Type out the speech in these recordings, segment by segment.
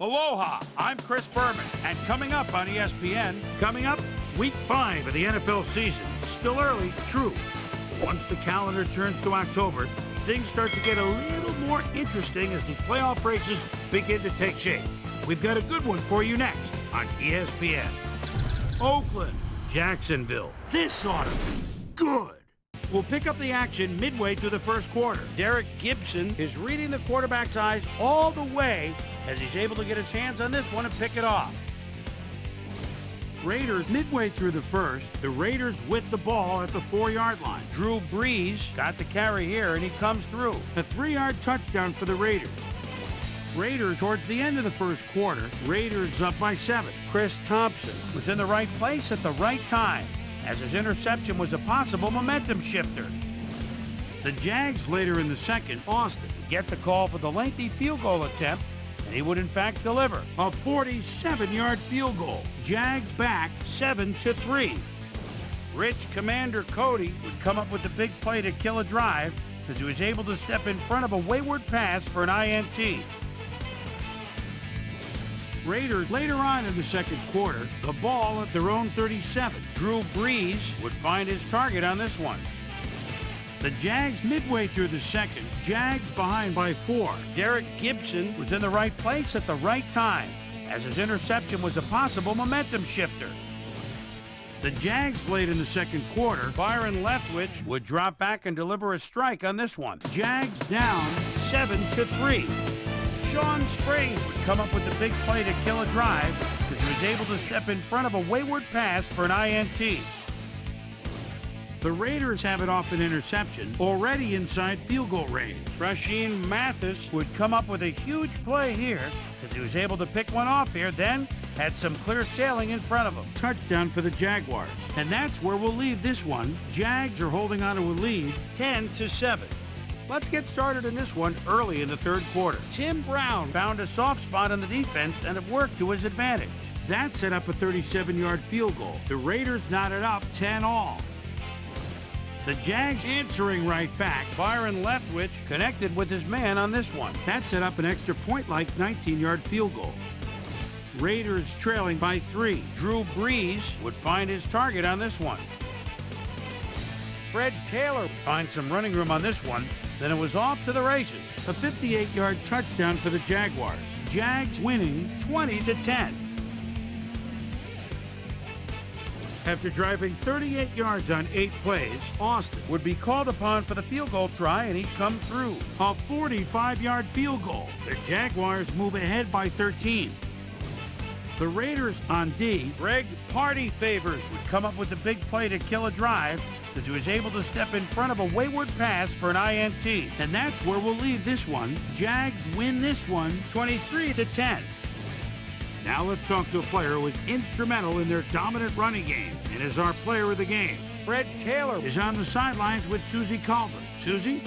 Aloha, I'm Chris Berman, and coming up on ESPN, Week 5 of the NFL season. Still early, true. Once the calendar turns to October, things start to get a little more interesting as the playoff races begin to take shape. We've got a good one for you next on ESPN. Oakland, Jacksonville. This ought to be good. We'll pick up the action midway through the first quarter. Derek Gibson is reading the quarterback's eyes all the way as he's able to get his hands on this one and pick it off. Raiders midway through the first, the Raiders with the ball at the 4-yard line. Drew Brees got the carry here, and he comes through. A 3-yard touchdown for the Raiders. Raiders towards the end of the first quarter, Raiders up by 7. Chris Thompson was in the right place at the right time, as his interception was a possible momentum shifter. The Jags later in the second, Austin get the call for the lengthy field goal attempt, and he would in fact deliver a 47-yard field goal. Jags back 7-3. Rich Commander Cody would come up with the big play to kill a drive as he was able to step in front of a wayward pass for an INT. Raiders later on in the second quarter, the ball at their own 37. Drew Brees would find his target on this one. The Jags midway through the second, Jags behind by 4. Derek Gibson was in the right place at the right time, as his interception was a possible momentum shifter. The Jags late in the second quarter, Byron Leftwich would drop back and deliver a strike on this one. Jags down 7-3. Sean Springs would come up with the big play to kill a drive as he was able to step in front of a wayward pass for an INT. The Raiders have it off an interception, already inside field goal range. Rasheem Mathis would come up with a huge play here as he was able to pick one off here, then had some clear sailing in front of him. Touchdown for the Jaguars. And that's where we'll leave this one. Jags are holding on to a lead, 10-7. Let's get started in this one early in the third quarter. Tim Brown found a soft spot on the defense, and it worked to his advantage. That set up a 37-yard field goal. The Raiders knotted up 10-all. The Jags answering right back. Byron Leftwich connected with his man on this one. That set up an extra point-like 19-yard field goal. Raiders trailing by 3. Drew Brees would find his target on this one. Fred Taylor finds some running room on this one. Then it was off to the races. A 58-yard touchdown for the Jaguars. Jags winning 20-10. After driving 38 yards on 8 plays, Austin would be called upon for the field goal try, and he'd come through. A 45-yard field goal. The Jaguars move ahead by 13. The Raiders on D, Greg Party Favors would come up with the big play to kill a drive as he was able to step in front of a wayward pass for an INT. And that's where we'll leave this one. Jags win this one 23-10. Now let's talk to a player who was instrumental in their dominant running game and is our player of the game. Fred Taylor is on the sidelines with Susie Calvin. Susie?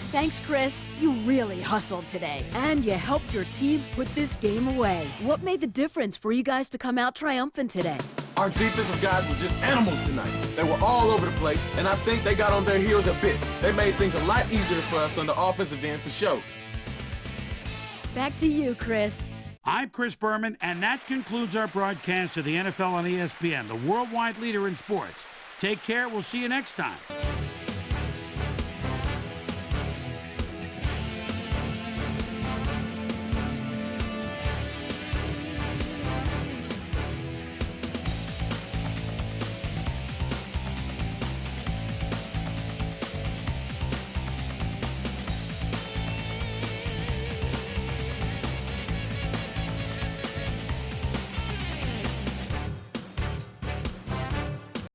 Thanks, Chris. You really hustled today, and you helped your team put this game away. What made the difference for you guys to come out triumphant today? Our defensive guys were just animals tonight. They were all over the place, and I think they got on their heels a bit. They made things a lot easier for us on the offensive end for sure. Back to you, Chris. I'm Chris Berman, and that concludes our broadcast of the NFL on ESPN, the worldwide leader in sports. Take care. We'll see you next time.